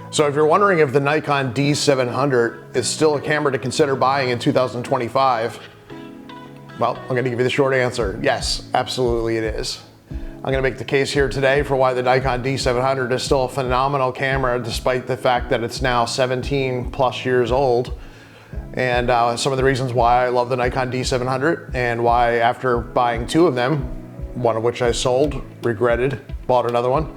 So if you're wondering if the Nikon D700 is still a camera to consider buying in 2025, well, I'm gonna give you the short answer. Yes, absolutely it is. I'm gonna make the case here today for why the Nikon D700 is still a phenomenal camera despite the fact that it's now 17 plus years old. And some of the reasons why I love the Nikon D700 and why after buying two of them, one of which I sold, regretted, bought another one,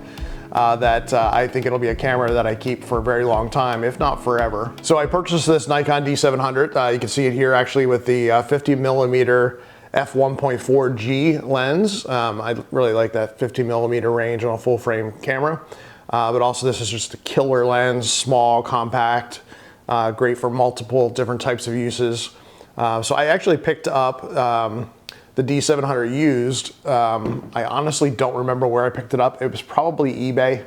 that I think it'll be a camera that I keep for a very long time, if not forever. So I purchased this Nikon D700. You can see it here actually with the 50mm f1.4G lens. I really like that 50mm range on a full frame camera. But also this is just a killer lens, small, compact, great for multiple different types of uses. So I actually picked up the D700 used. I honestly don't remember where I picked it up. It was probably eBay.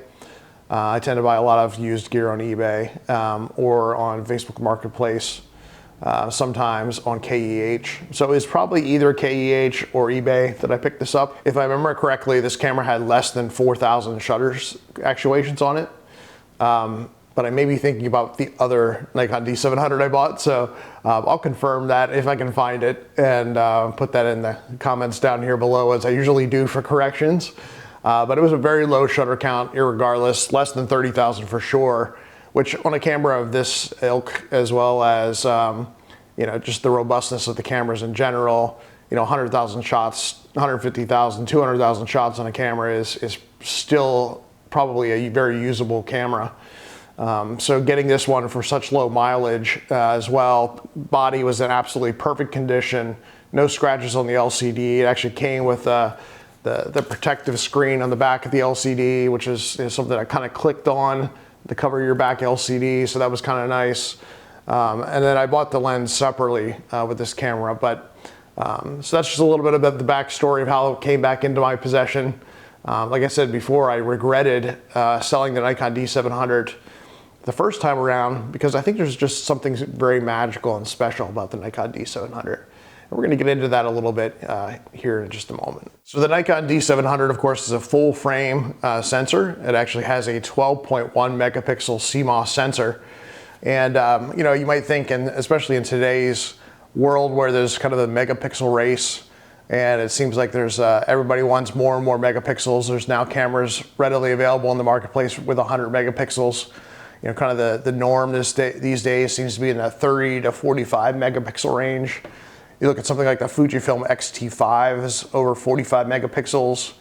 I tend to buy a lot of used gear on eBay or on Facebook Marketplace, sometimes on KEH. So it's probably either KEH or eBay that I picked this up. If I remember correctly, this camera had less than 4,000 shutters actuations on it. But I may be thinking about the other Nikon D700 I bought, so I'll confirm that if I can find it and put that in the comments down here below, as I usually do for corrections. But it was a very low shutter count, irregardless, less than 30,000 for sure, which on a camera of this ilk, as well as you know, just the robustness of the cameras in general, you know, 100,000 shots, 150,000, 200,000 shots on a camera is still probably a very usable camera. So getting this one for such low mileage as well, body was in absolutely perfect condition, no scratches on the LCD. It actually came with the protective screen on the back of the LCD, which is something I kind of clicked on to cover your back LCD, so that was kind of nice. And then I bought the lens separately with this camera, but so that's just a little bit about the backstory of how it came back into my possession. Like I said before, I regretted selling the Nikon D700 the first time around because I think there's just something very magical and special about the Nikon D700. And we're gonna get into that a little bit here in just a moment. So the Nikon D700, of course, is a full frame sensor. It actually has a 12.1 megapixel CMOS sensor. And you know, you might think, and especially in today's world where there's kind of a megapixel race, and it seems like there's everybody wants more and more megapixels. There's now cameras readily available in the marketplace with 100 megapixels. You know, kind of the norm these days seems to be in the 30 to 45 megapixel range. You look at something like the Fujifilm X-T5 is over 45 megapixels.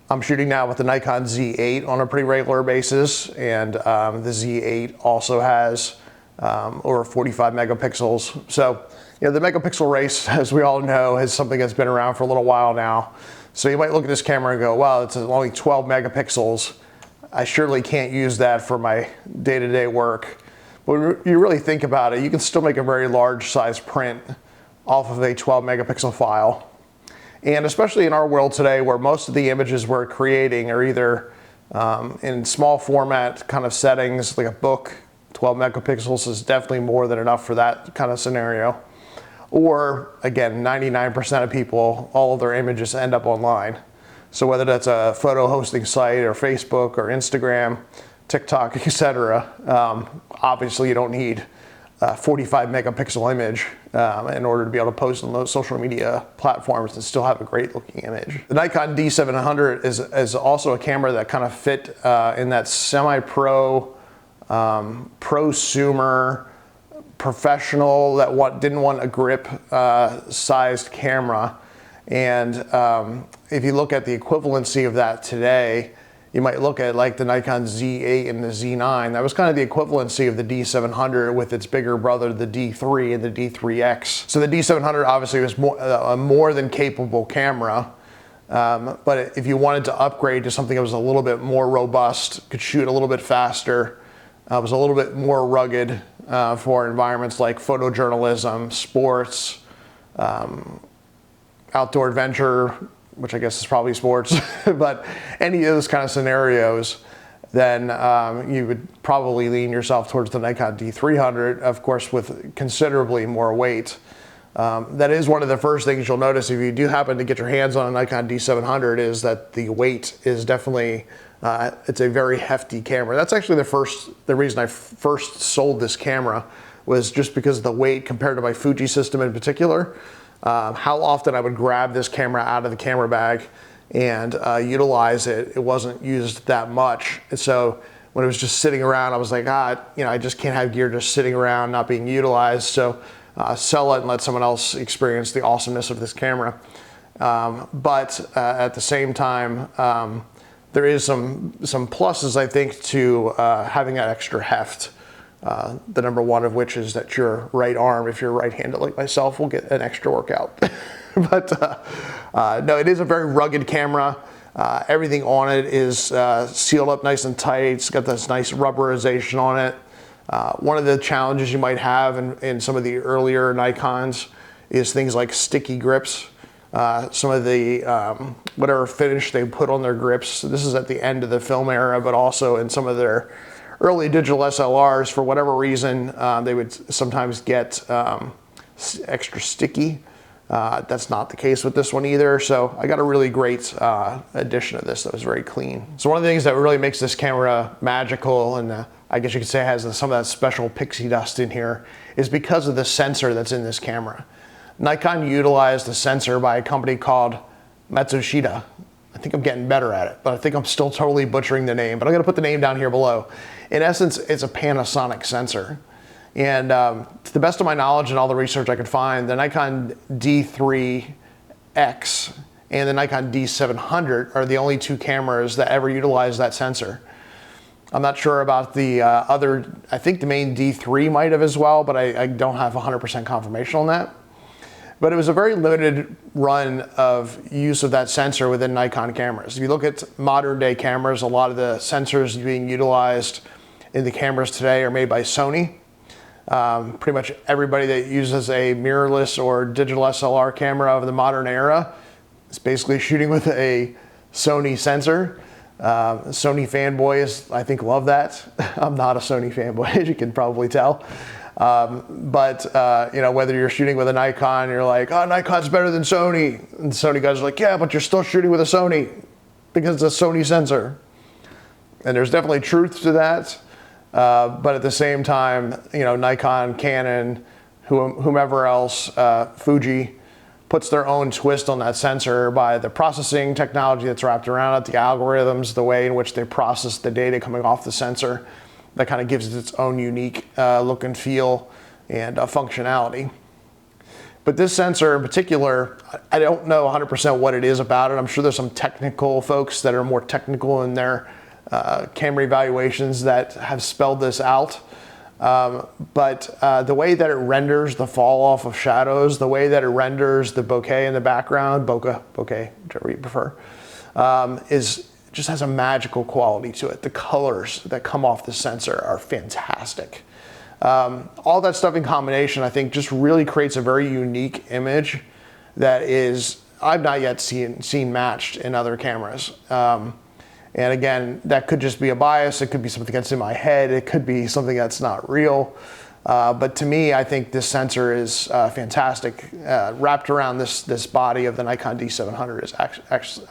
I'm shooting now with the Nikon Z8 on a pretty regular basis, and the Z8 also has over 45 megapixels. So, you know, the megapixel race, as we all know, is something that's been around for a little while now. So you might look at this camera and go, wow, it's only 12 megapixels. I surely can't use that for my day-to-day work. But when you really think about it, you can still make a very large size print off of a 12 megapixel file. And especially in our world today, where most of the images we're creating are either in small format kind of settings, like a book, 12 megapixels is definitely more than enough for that kind of scenario. Or again, 99% of people, all of their images end up online. So whether that's a photo hosting site or Facebook or Instagram, TikTok, etc., obviously you don't need a 45 megapixel image in order to be able to post on those social media platforms and still have a great looking image. The Nikon D700 is also a camera that kind of fit in that semi-pro, prosumer, professional that didn't want a grip sized camera. And if you look at the equivalency of that today, you might look at like the Nikon Z8 and the Z9. That was kind of the equivalency of the D700 with its bigger brother, the D3 and the D3X. So the D700 obviously was a more than capable camera. But if you wanted to upgrade to something that was a little bit more robust, could shoot a little bit faster, was a little bit more rugged for environments like photojournalism, sports, outdoor adventure, which I guess is probably sports, but any of those kind of scenarios, then you would probably lean yourself towards the Nikon D300, of course, with considerably more weight. That is one of the first things you'll notice if you do happen to get your hands on a Nikon D700 is that the weight is definitely It's a very hefty camera. That's actually the reason I first sold this camera, was just because of the weight compared to my Fuji system in particular. How often I would grab this camera out of the camera bag and utilize it. It wasn't used that much. And so when it was just sitting around, I was like, I just can't have gear just sitting around, not being utilized. So sell it and let someone else experience the awesomeness of this camera. But at the same time, there is some pluses, I think, to having that extra heft. The number one of which is that your right arm, if you're right-handed like myself, will get an extra workout. But no, it is a very rugged camera. Everything on it is sealed up nice and tight. It's got this nice rubberization on it. One of the challenges you might have in some of the earlier Nikons is things like sticky grips. Some of the whatever finish they put on their grips. This is at the end of the film era, but also in some of their early digital SLRs, for whatever reason, they would sometimes get extra sticky. That's not the case with this one either. So I got a really great edition of this that was very clean. So one of the things that really makes this camera magical, and I guess you could say has some of that special pixie dust in here, is because of the sensor that's in this camera. Nikon utilized a sensor by a company called Matsushita. I think I'm getting better at it, but I think I'm still totally butchering the name, but I'm gonna put the name down here below. In essence, it's a Panasonic sensor. And to the best of my knowledge and all the research I could find, the Nikon D3X and the Nikon D700 are the only two cameras that ever utilize that sensor. I'm not sure about the other, I think the main D3 might have as well, but I don't have 100% confirmation on that. But it was a very limited run of use of that sensor within Nikon cameras. If you look at modern day cameras, a lot of the sensors being utilized in the cameras today are made by Sony. Pretty much everybody that uses a mirrorless or digital SLR camera of the modern era is basically shooting with a Sony sensor. Sony fanboys, I think, love that. I'm not a Sony fanboy, as you can probably tell. But whether you're shooting with a Nikon, you're like, oh, Nikon's better than Sony. And the Sony guys are like, yeah, but you're still shooting with a Sony because it's a Sony sensor. And there's definitely truth to that. But at the same time, Nikon, Canon, whomever else, Fuji, puts their own twist on that sensor by the processing technology that's wrapped around it, the algorithms, the way in which they process the data coming off the sensor. That kind of gives it its own unique look and feel and functionality. But this sensor in particular, I don't know 100% what it is about it. I'm sure there's some technical folks that are more technical in their camera evaluations that have spelled this out. But the way that it renders the fall off of shadows, the way that it renders the bokeh in the background, bokeh, whichever you prefer, just has a magical quality to it. The colors that come off the sensor are fantastic. All that stuff in combination, I think, just really creates a very unique image that I've not yet seen matched in other cameras. And again, that could just be a bias. It could be something that's in my head. It could be something that's not real. But to me, I think this sensor is fantastic. Wrapped around this body of the Nikon D700 is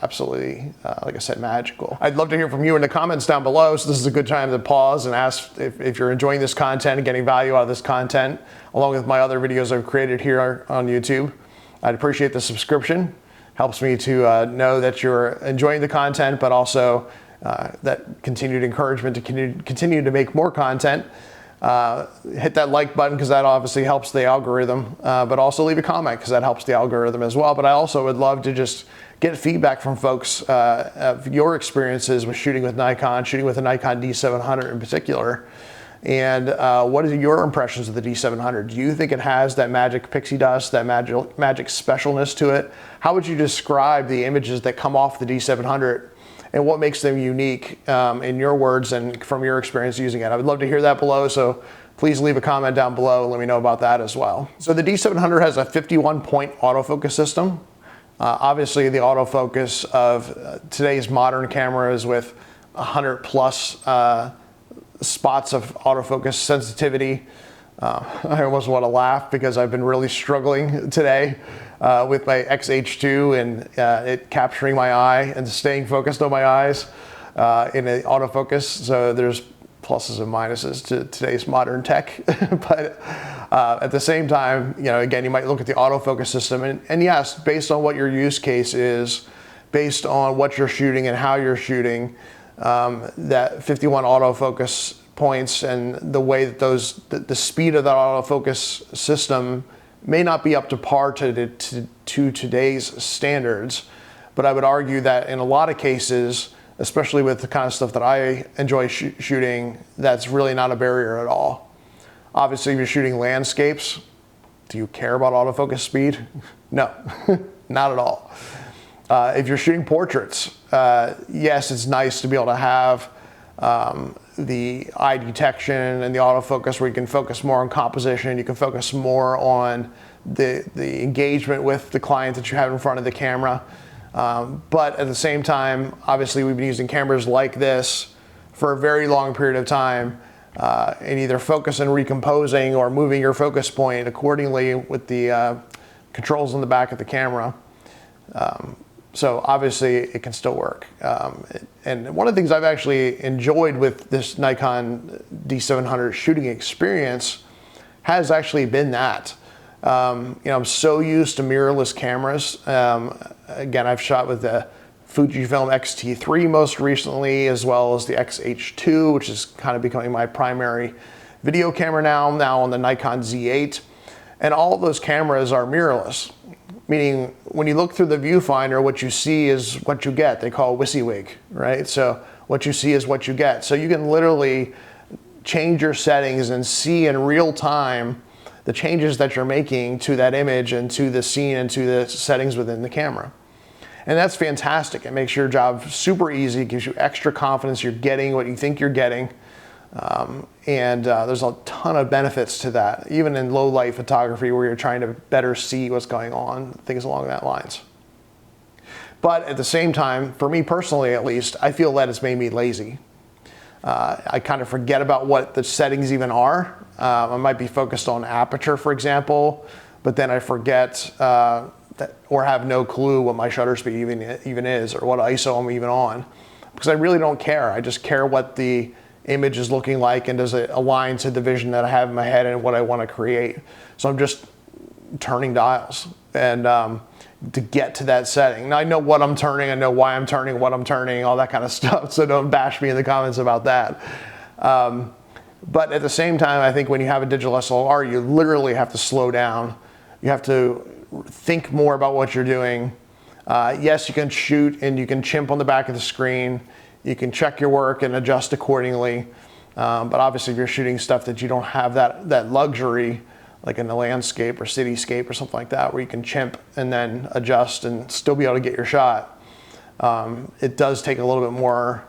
absolutely, like I said, magical. I'd love to hear from you in the comments down below. So this is a good time to pause and ask if you're enjoying this content and getting value out of this content, along with my other videos I've created here on YouTube. I'd appreciate the subscription. Helps me to know that you're enjoying the content, but also that continued encouragement to continue to make more content. Hit that like button because that obviously helps the algorithm, but also leave a comment because that helps the algorithm as well. But I also would love to just get feedback from folks of your experiences with shooting with Nikon, shooting with the Nikon D700 in particular. And what are your impressions of the D700? Do you think it has that magic pixie dust, that magic specialness to it? How would you describe the images that come off the D700? And what makes them unique in your words and from your experience using it? I would love to hear that below, so please leave a comment down below and let me know about that as well. So the D700 has a 51-point autofocus system. Obviously the autofocus of today's modern cameras with 100+ spots of autofocus sensitivity. I almost want to laugh because I've been really struggling today with my XH2 and it capturing my eye and staying focused on my eyes. in an autofocus. So there's pluses and minuses to today's modern tech. But at the same time, you know, again, you might look at the autofocus system, and yes, based on what your use case is, based on what you're shooting and how you're shooting, that 51 autofocus points and the way that the speed of that autofocus system may not be up to par to today's standards. But I would argue that in a lot of cases, especially with the kind of stuff that I enjoy shooting, that's really not a barrier at all. Obviously, if you're shooting landscapes, do you care about autofocus speed? No, not at all. If you're shooting portraits, yes, it's nice to be able to have the eye detection and the autofocus where you can focus more on composition, you can focus more on the engagement with the client that you have in front of the camera. But at the same time, obviously we've been using cameras like this for a very long period of time, and either focus and recomposing or moving your focus point accordingly with the controls on the back of the camera. So obviously it can still work. And one of the things I've actually enjoyed with this Nikon D700 shooting experience has actually been that. You know, I'm so used to mirrorless cameras. Again, I've shot with the Fujifilm X-T3 most recently, as well as the X-H2, which is kind of becoming my primary video camera now on the Nikon Z8. And all of those cameras are mirrorless, meaning when you look through the viewfinder, what you see is what you get. They call it WYSIWYG, right? So what you see is what you get. So you can literally change your settings and see in real time the changes that you're making to that image and to the scene and to the settings within the camera. And that's fantastic. It makes your job super easy, gives you extra confidence you're getting what you think you're getting. There's a ton of benefits to that, even in low light photography where you're trying to better see what's going on, things along that lines. But at the same time, for me personally at least, I feel that it's made me lazy. I kind of forget about what the settings even are. I might be focused on aperture, for example, but then I forget or have no clue what my shutter speed even is, or what ISO I'm even on, because I really don't care. I just care what the image is looking like and does it align to the vision that I have in my head and what I want to create. So I'm just turning dials and to get to that setting. Now I know what I'm turning, I know why I'm turning, what I'm turning, all that kind of stuff, so don't bash me in the comments about that. But at the same time, I think when you have a digital SLR, you literally have to slow down. You have to think more about what you're doing. Yes, you can shoot and you can chimp on the back of the screen. You can check your work and adjust accordingly. But obviously if you're shooting stuff that you don't have that luxury, like in the landscape or cityscape or something like that, where you can chimp and then adjust and still be able to get your shot, it does take a little bit more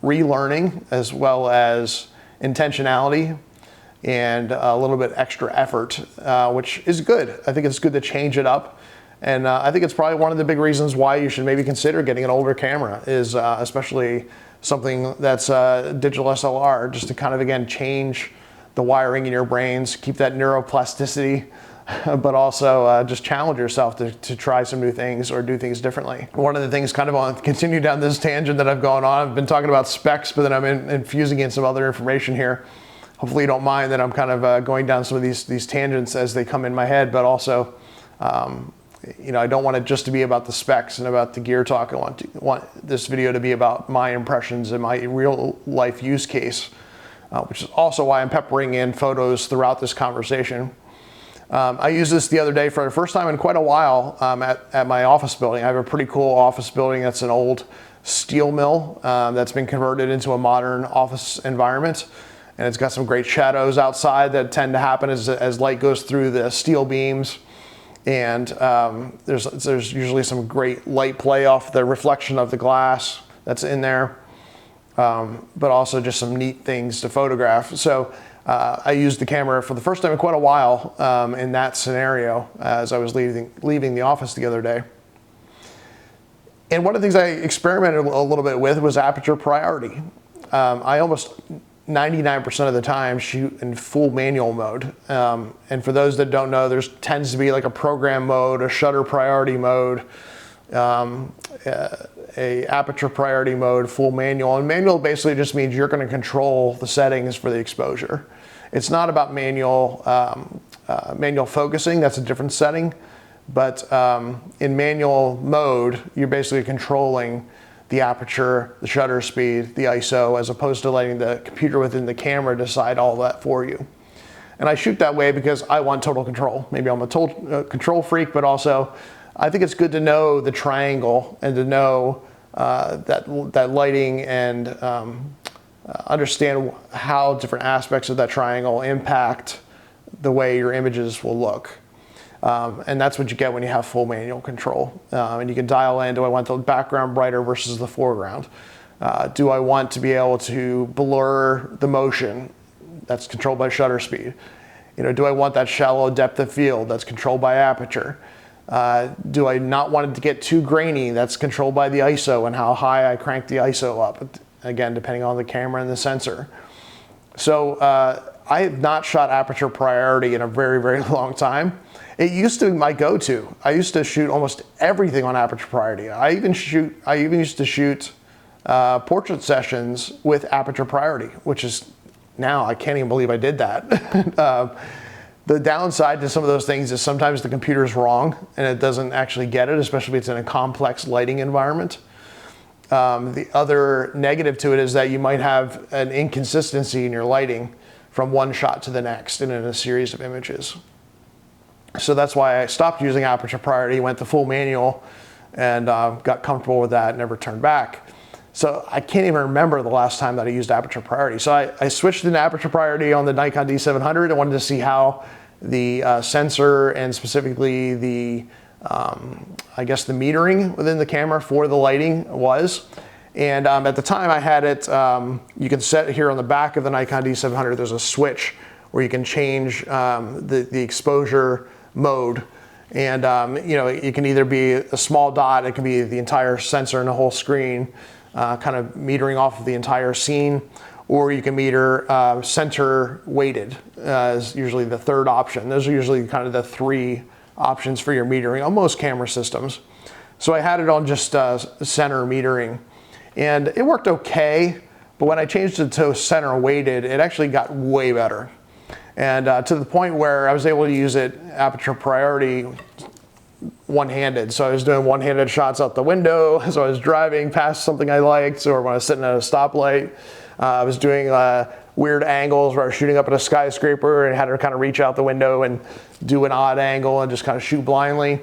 relearning, as well as intentionality and a little bit extra effort, which is good. I think it's good to change it up. And I think it's probably one of the big reasons why you should maybe consider getting an older camera, is especially something that's digital SLR, just to kind of, again, change the wiring in your brains, keep that neuroplasticity, but also just challenge yourself to try some new things or do things differently. One of the things, kind of on continue down this tangent that I've gone on, I've been talking about specs, but then I'm infusing in some other information here. Hopefully you don't mind that I'm kind of going down some of these tangents as they come in my head, but also, you know, I don't want it just to be about the specs and about the gear talk. I want this video to be about my impressions and my real life use case, which is also why I'm peppering in photos throughout this conversation. I used this the other day for the first time in quite a while at my office building. I have a pretty cool office building that's an old steel mill that's been converted into a modern office environment. And it's got some great shadows outside that tend to happen as light goes through the steel beams. And there's usually some great light play off the reflection of the glass that's in there, but also just some neat things to photograph. So I used the camera for the first time in quite a while in that scenario as I was leaving the office the other day. And one of the things I experimented a little bit with was aperture priority. I almost 99% of the time shoot in full manual mode. And for those that don't know, there tends to be like a program mode, a shutter priority mode. a aperture priority mode, full manual. And manual basically just means you're going to control the settings for the exposure. It's not about manual focusing. That's a different setting. But in manual mode, you're basically controlling the aperture, the shutter speed, the ISO, as opposed to letting the computer within the camera decide all that for you. And I shoot that way because I want total control. Maybe I'm a total control freak, but also I think it's good to know the triangle and to know that lighting and understand how different aspects of that triangle impact the way your images will look. And that's what you get when you have full manual control. And you can dial in, do I want the background brighter versus the foreground? Do I want to be able to blur the motion? That's controlled by shutter speed. You know, do I want that shallow depth of field? That's controlled by aperture. Do I not want it to get too grainy? That's controlled by the ISO and how high I crank the ISO up. Again, depending on the camera and the sensor. So I have not shot aperture priority in a very, very long time. It used to be my go-to. I used to shoot almost everything on aperture priority. I even used to shoot portrait sessions with aperture priority, which is now I can't even believe I did that. The downside to some of those things is sometimes the computer's wrong and it doesn't actually get it, especially if it's in a complex lighting environment. The other negative to it is that you might have an inconsistency in your lighting from one shot to the next and in a series of images. So that's why I stopped using aperture priority, went to full manual, and got comfortable with that and never turned back. So I can't even remember the last time that I used aperture priority. So I switched into aperture priority on the Nikon D700. I wanted to see how the sensor and specifically the, I guess the metering within the camera for the lighting was. And at the time I had it, you can set here on the back of the Nikon D700, there's a switch where you can change the exposure mode. And you know, it can either be a small dot, it can be the entire sensor and the whole screen, kind of metering off of the entire scene, or you can meter center weighted as usually the third option. Those are usually kind of the three options for your metering on most camera systems. So I had it on just center metering, and it worked okay, but when I changed it to center weighted, it actually got way better. And to the point where I was able to use it aperture priority one-handed. So I was doing one-handed shots out the window as I was driving past something I liked, or when I was sitting at a stoplight. I was doing weird angles where I was shooting up at a skyscraper and had to kind of reach out the window and do an odd angle and just kind of shoot blindly.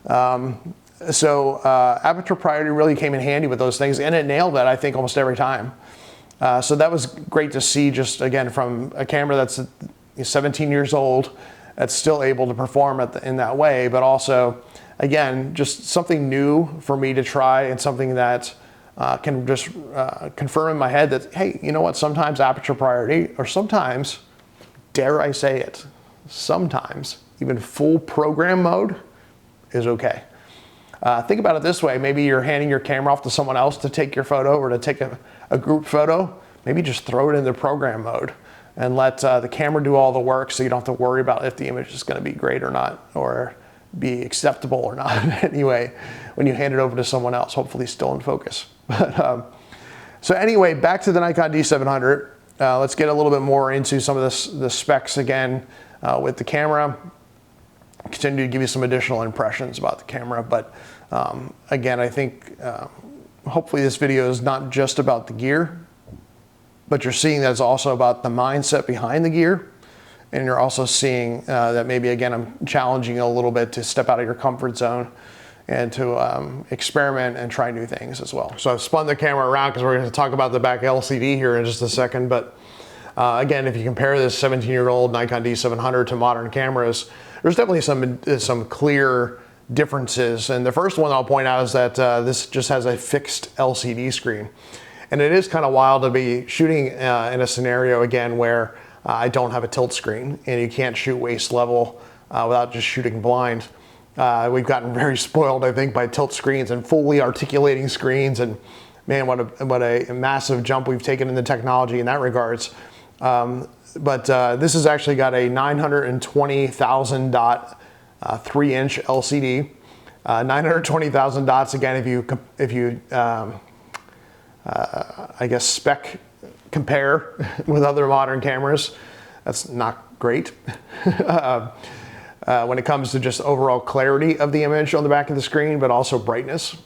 So aperture priority really came in handy with those things, and it nailed it, I think, almost every time. So that was great to see, just again from a camera that's 17 years old, that's still able to perform in that way, but also, again, just something new for me to try, and something that can just confirm in my head that, hey, you know what, sometimes aperture priority, or sometimes, dare I say it, sometimes even full program mode is okay. Think about it this way, maybe you're handing your camera off to someone else to take your photo, or to take a group photo. Maybe just throw it into program mode and let the camera do all the work, so you don't have to worry about if the image is going to be great or not, or be acceptable or not anyway when you hand it over to someone else, hopefully still in focus. So anyway, back to the Nikon D700. Let's get a little bit more into some of the specs again with the camera. Continue to give you some additional impressions about the camera, but again, I think hopefully this video is not just about the gear, but you're seeing that it's also about the mindset behind the gear. And you're also seeing that maybe, again, I'm challenging you a little bit to step out of your comfort zone and to experiment and try new things as well. So I've spun the camera around because we're going to talk about the back LCD here in just a second. But again, if you compare this 17-year-old Nikon D700 to modern cameras, there's definitely some clear differences. And the first one I'll point out is that this just has a fixed LCD screen. And it is kind of wild to be shooting in a scenario, again, where I don't have a tilt screen and you can't shoot waist level without just shooting blind. We've gotten very spoiled, I think, by tilt screens and fully articulating screens, and man, what a massive jump we've taken in the technology in that regards. But this has actually got a 920,000 dot 3-inch LCD. 920,000 dots. Again, if you I guess spec compare with other modern cameras, that's not great. When it comes to just overall clarity of the image on the back of the screen, but also brightness.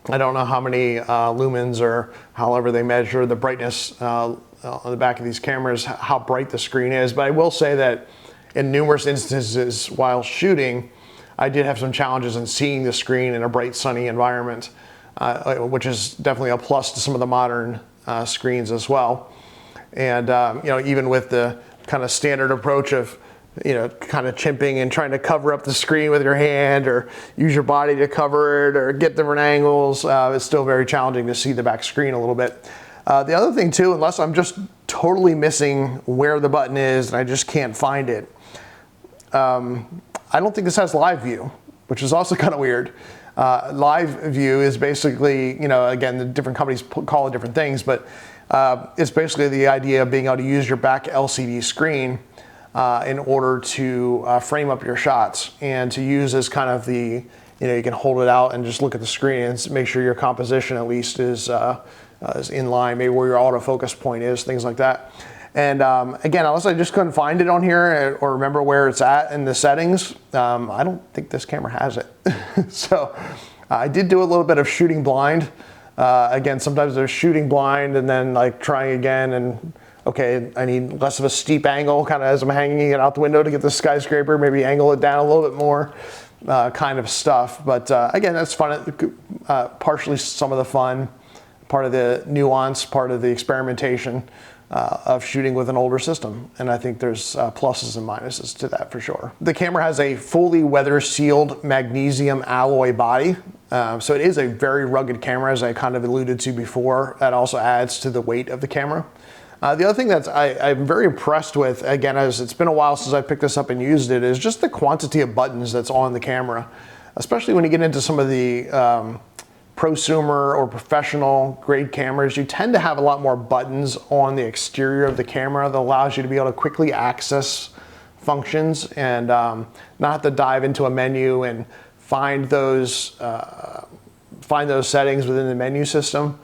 I don't know how many lumens or however they measure the brightness on the back of these cameras, how bright the screen is, but I will say that in numerous instances while shooting, I did have some challenges in seeing the screen in a bright, sunny environment, which is definitely a plus to some of the modern screens as well. And you know, even with the kind of standard approach of, you know, kind of chimping and trying to cover up the screen with your hand or use your body to cover it or get different angles, it's still very challenging to see the back screen a little bit. The other thing too, unless I'm just totally missing where the button is and I just can't find it, I don't think this has live view, which is also kind of weird. Live view is basically, you know, again, the different companies call it different things, but it's basically the idea of being able to use your back LCD screen in order to frame up your shots and to use as kind of the, you know, you can hold it out and just look at the screen and make sure your composition at least is in line, maybe where your autofocus point is, things like that. And again, unless I just couldn't find it on here or remember where it's at in the settings, I don't think this camera has it. So I did do a little bit of shooting blind. Again, sometimes there's shooting blind and then like trying again and okay, I need less of a steep angle kind of as I'm hanging it out the window to get the skyscraper, maybe angle it down a little bit more kind of stuff. But again, that's fun, partially some of the fun, part of the nuance, part of the experimentation of shooting with an older system. And I think there's pluses and minuses to that for sure. The camera has a fully weather sealed magnesium alloy body. So it is a very rugged camera, as I kind of alluded to before. That also adds to the weight of the camera. The other thing that I'm very impressed with, again, as it's been a while since I picked this up and used it, is just the quantity of buttons that's on the camera, especially when you get into some of the prosumer or professional grade cameras. You tend to have a lot more buttons on the exterior of the camera that allows you to be able to quickly access functions and not have to dive into a menu and find those settings within the menu system.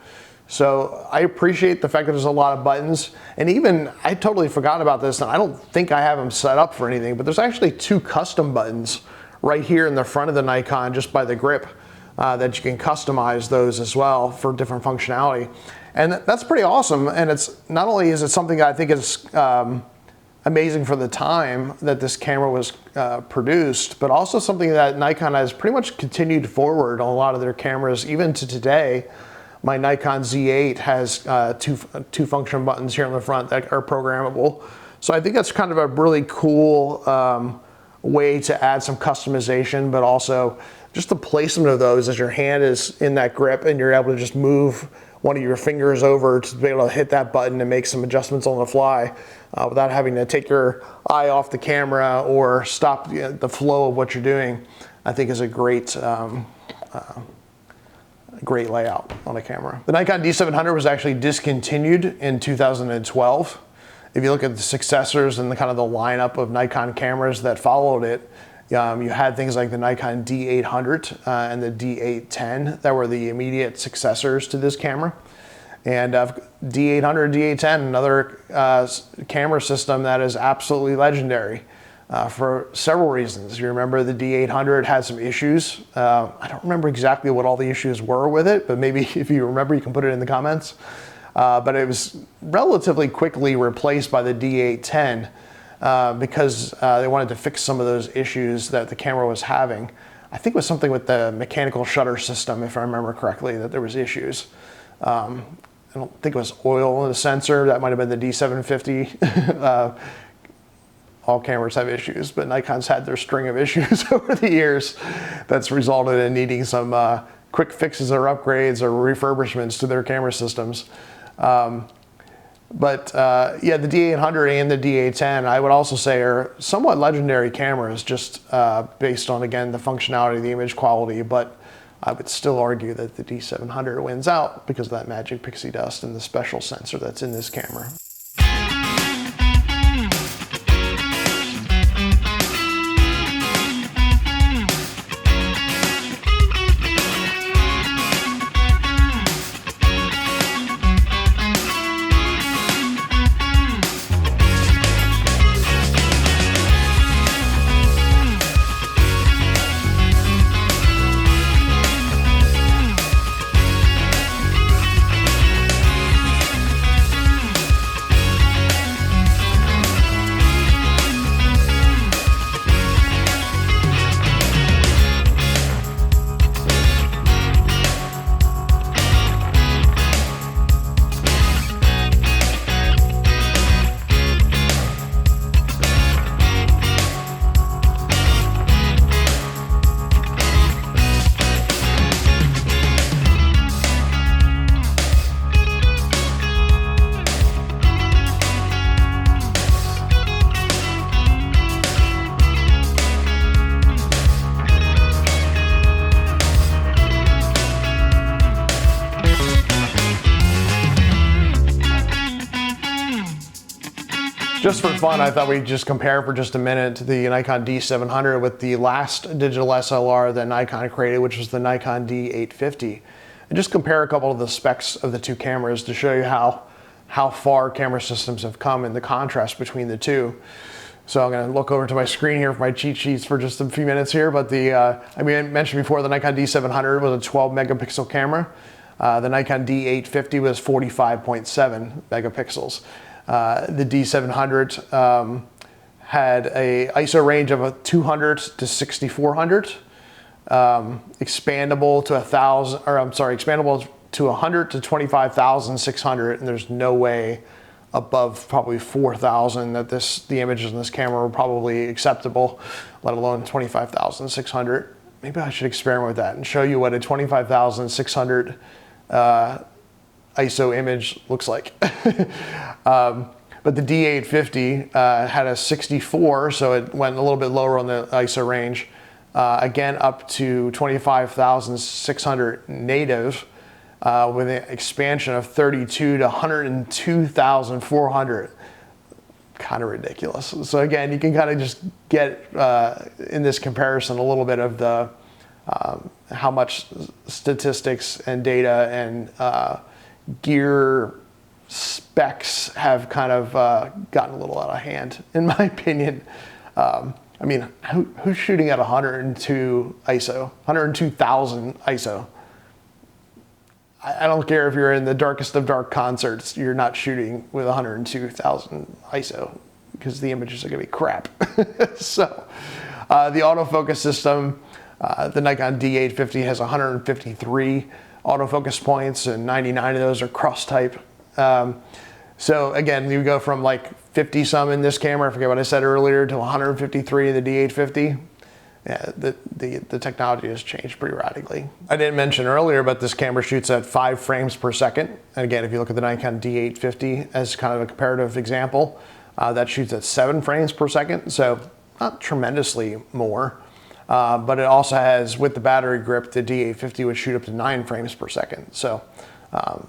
So I appreciate the fact that there's a lot of buttons, and even I totally forgot about this, and I don't think I have them set up for anything, but there's actually 2 custom buttons right here in the front of the Nikon just by the grip that you can customize those as well for different functionality. And that's pretty awesome, and it's not only is it something I think is amazing for the time that this camera was produced, but also something that Nikon has pretty much continued forward on a lot of their cameras, even to today. My Nikon Z8 has two function buttons here on the front that are programmable. So I think that's kind of a really cool way to add some customization, but also just the placement of those as your hand is in that grip and you're able to just move one of your fingers over to be able to hit that button and make some adjustments on the fly without having to take your eye off the camera or stop the flow of what you're doing, I think is a great great layout on a camera. The Nikon D700 was actually discontinued in 2012. If you look at the successors and the kind of the lineup of Nikon cameras that followed it, you had things like the Nikon D800 and the D810 that were the immediate successors to this camera. And D800, D810, another camera system that is absolutely legendary. For several reasons. You remember the D800 had some issues. I don't remember exactly what all the issues were with it, but maybe if you remember, you can put it in the comments. But it was relatively quickly replaced by the D810 because they wanted to fix some of those issues that the camera was having. I think it was something with the mechanical shutter system, if I remember correctly, that there was issues. I don't think it was oil in the sensor. That might have been the D750. All cameras have issues, but Nikon's had their string of issues over the years that's resulted in needing some quick fixes or upgrades or refurbishments to their camera systems. Yeah, the D800 and the D810, I would also say, are somewhat legendary cameras just based on, again, the functionality, the image quality, but I would still argue that the D700 wins out because of that magic pixie dust and the special sensor that's in this camera. Just for fun, I thought we'd just compare for just a minute the Nikon D700 with the last digital SLR that Nikon created, which was the Nikon D850. And just compare a couple of the specs of the two cameras to show you how far camera systems have come and the contrast between the two. So I'm going to look over to my screen here for my cheat sheets for just a few minutes here. But I mentioned before, the Nikon D700 was a 12 megapixel camera. The Nikon D850 was 45.7 megapixels. The D700 had a ISO range of 200 to 6400, expandable to 1,000, or I'm sorry, expandable to 100 to 25,600, and there's no way above probably 4,000 that the images in this camera were probably acceptable, let alone 25,600. Maybe I should experiment with that and show you what a 25,600 ISO image looks like. But the D850 had a 64, so it went a little bit lower on the ISO range. Again, up to 25,600 native, with an expansion of 32 to 102,400. Kind of ridiculous. So again, you can kind of just get in this comparison a little bit of the how much statistics and data and gear specs have kind of gotten a little out of hand, in my opinion. I mean, who's shooting at 102 ISO, 102,000 ISO? I don't care if you're in the darkest of dark concerts, you're not shooting with 102,000 ISO because the images are gonna be crap. So the autofocus system, the Nikon D850 has 153 autofocus points and 99 of those are cross type. So again, you go from like 50 some in this camera, I forget what I said earlier, to 153 in the D850. Yeah, the technology has changed pretty radically. I didn't mention earlier, but this camera shoots at 5 frames per second. And again, if you look at the Nikon D850 as kind of a comparative example, that shoots at 7 frames per second, so not tremendously more. But it also has, with the battery grip, the D850 would shoot up to 9 frames per second. So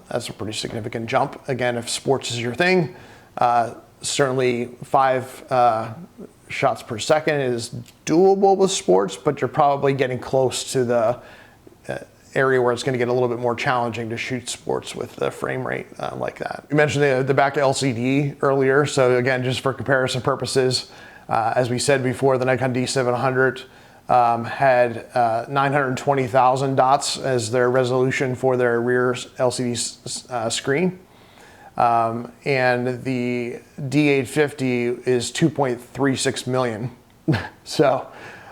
that's a pretty significant jump. Again, if sports is your thing, certainly 5 shots per second is doable with sports, but you're probably getting close to the area where it's going to get a little bit more challenging to shoot sports with the frame rate like that. You mentioned the back LCD earlier, so again, just for comparison purposes, as we said before, the Nikon D700 had 920,000 dots as their resolution for their rear LCD screen. And the D850 is 2.36 million. So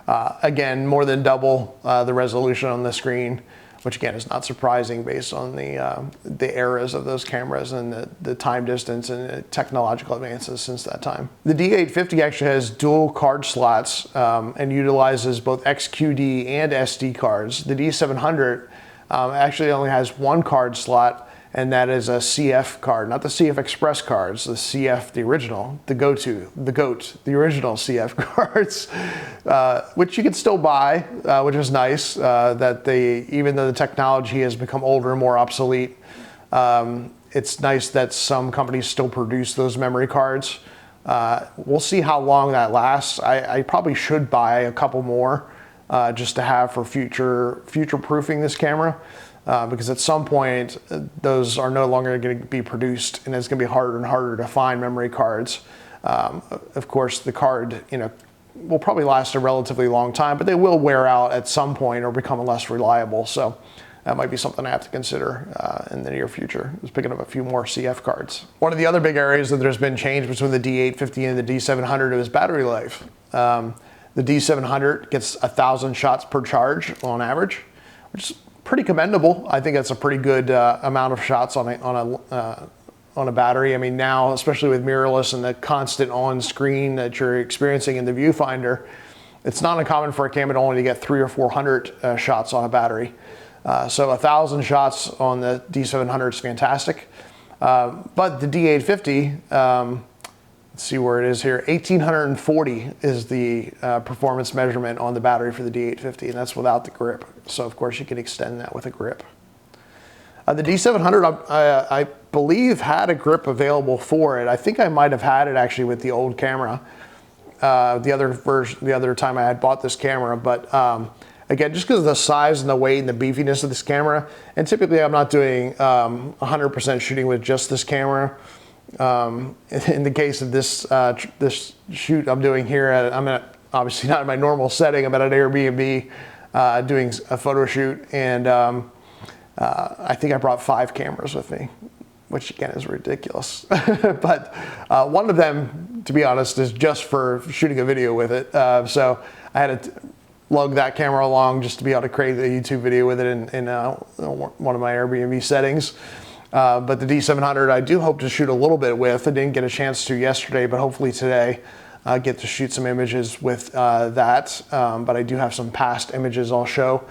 again, more than double the resolution on the screen, which again is not surprising based on the eras of those cameras and the time distance and the technological advances since that time. The D850 actually has dual card slots and utilizes both XQD and SD cards. The D700 actually only has 1 card slot, and that is a CF card, not the CF Express cards, the CF, the original, the GOAT, the original CF cards, which you can still buy, which is nice, that even though the technology has become older and more obsolete, it's nice that some companies still produce those memory cards. We'll see how long that lasts. I probably should buy a couple more just to have for future-proofing this camera. Because at some point those are no longer going to be produced, and it's going to be harder and harder to find memory cards. Of course, the card, will probably last a relatively long time, but they will wear out at some point or become less reliable. So that might be something I have to consider in the near future, is picking up a few more CF cards. One of the other big areas that there's been change between the D850 and the D700 is battery life. The D700 gets 1,000 shots per charge on average, which is pretty commendable. I think that's a pretty good amount of shots on a battery. I mean, now, especially with mirrorless and the constant on-screen that you're experiencing in the viewfinder, it's not uncommon for a camera to only get 300 or 400 shots on a battery. So 1,000 shots on the D700 is fantastic. But the D850, let's see where it is here, 1,840 is the performance measurement on the battery for the D850, and that's without the grip. So of course you can extend that with a grip. The D700, I believe, had a grip available for it. I think I might have had it actually with the old camera, the other version, the other time I had bought this camera. But again, just because of the size and the weight and the beefiness of this camera, and typically I'm not doing 100% shooting with just this camera. In the case of this this shoot I'm doing here, I'm obviously not in my normal setting. I'm at an Airbnb doing a photo shoot, and I think I brought 5 cameras with me, which again is ridiculous. But one of them, to be honest, is just for shooting a video with it. So I had to lug that camera along just to be able to create a YouTube video with it in one of my Airbnb settings. But the D700 I do hope to shoot a little bit with. I didn't get a chance to yesterday, but hopefully today get to shoot some images with that. But I do have some past images I'll show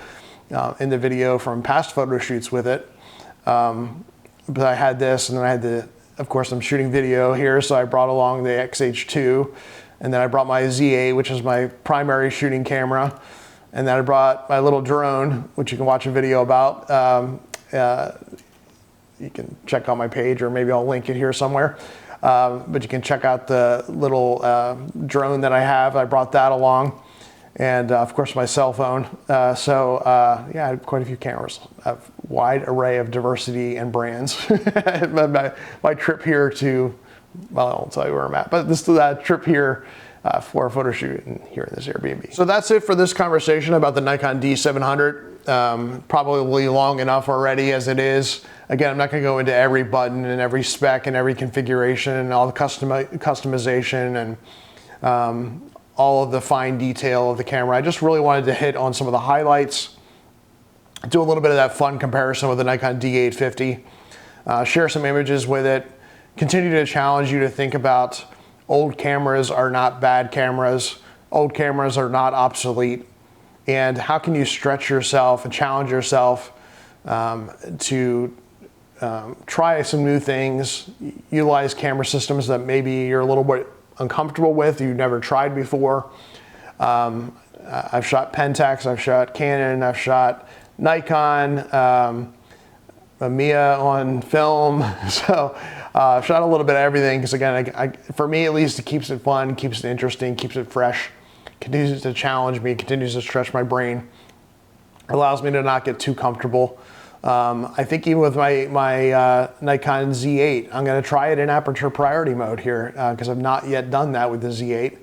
in the video from past photo shoots with it. But I had this, and then I had of course I'm shooting video here, so I brought along the XH2, and then I brought my Z8, which is my primary shooting camera. And then I brought my little drone, which you can watch a video about. You can check out my page, or maybe I'll link it here somewhere. But you can check out the little drone that I have. I brought that along. And of course my cell phone. Yeah, I had quite a few cameras. A wide array of diversity and brands. my trip here to, well, I won't tell you where I'm at, but this trip here for a photo shoot here in this Airbnb. So that's it for this conversation about the Nikon D700. Probably long enough already as it is. Again, I'm not going to go into every button and every spec and every configuration and all the customization and all of the fine detail of the camera. I just really wanted to hit on some of the highlights, do a little bit of that fun comparison with the Nikon D850, share some images with it, continue to challenge you to think about old cameras are not bad cameras, old cameras are not obsolete, and how can you stretch yourself and challenge yourself to try some new things, utilize camera systems that maybe you're a little bit uncomfortable with, you've never tried before. I've shot Pentax, I've shot Canon, I've shot Nikon, Mamiya on film. So I've shot a little bit of everything because again, for me at least, it keeps it fun, keeps it interesting, keeps it fresh, continues to challenge me, continues to stretch my brain, allows me to not get too comfortable. I think even with my Nikon Z8, I'm going to try it in aperture priority mode here because I've not yet done that with the Z8.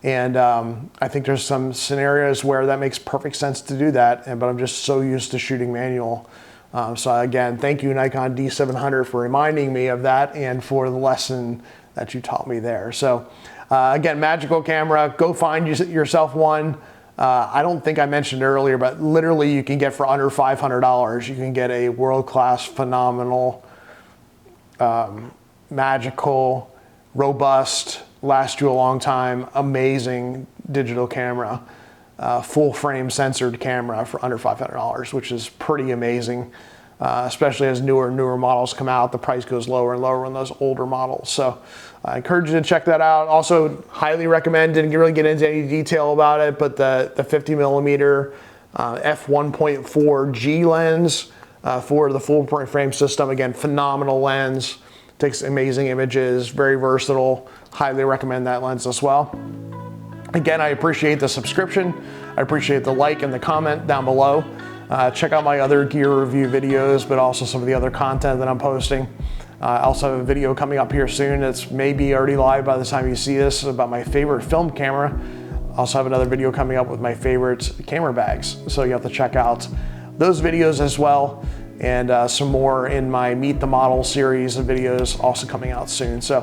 And I think there's some scenarios where that makes perfect sense to do that, but I'm just so used to shooting manual. So again, thank you Nikon D700 for reminding me of that and for the lesson that you taught me there. So again, magical camera, go find yourself one. I don't think I mentioned earlier, but literally you can get for under $500, you can get a world-class, phenomenal, magical, robust, last you a long time, amazing digital camera, full frame censored camera for under $500, which is pretty amazing. Especially as newer and newer models come out, the price goes lower and lower on those older models. So I encourage you to check that out. Also, highly recommend, didn't really get into any detail about it, but the 50mm f1.4 G lens for the full frame system. Again, phenomenal lens, takes amazing images, very versatile. Highly recommend that lens as well. Again, I appreciate the subscription. I appreciate the like and the comment down below. Check out my other gear review videos, but also some of the other content that I'm posting. I also have a video coming up here soon that's maybe already live by the time you see this about my favorite film camera. I also have another video coming up with my favorite camera bags. So you have to check out those videos as well. And some more in my Meet the Model series of videos also coming out soon. So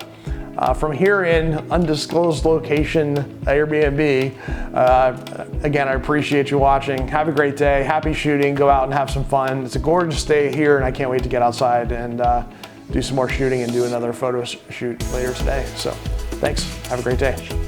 from here in undisclosed location, Airbnb, again, I appreciate you watching. Have a great day, happy shooting, go out and have some fun. It's a gorgeous day here and I can't wait to get outside and do some more shooting and do another photo shoot later today. So thanks, have a great day.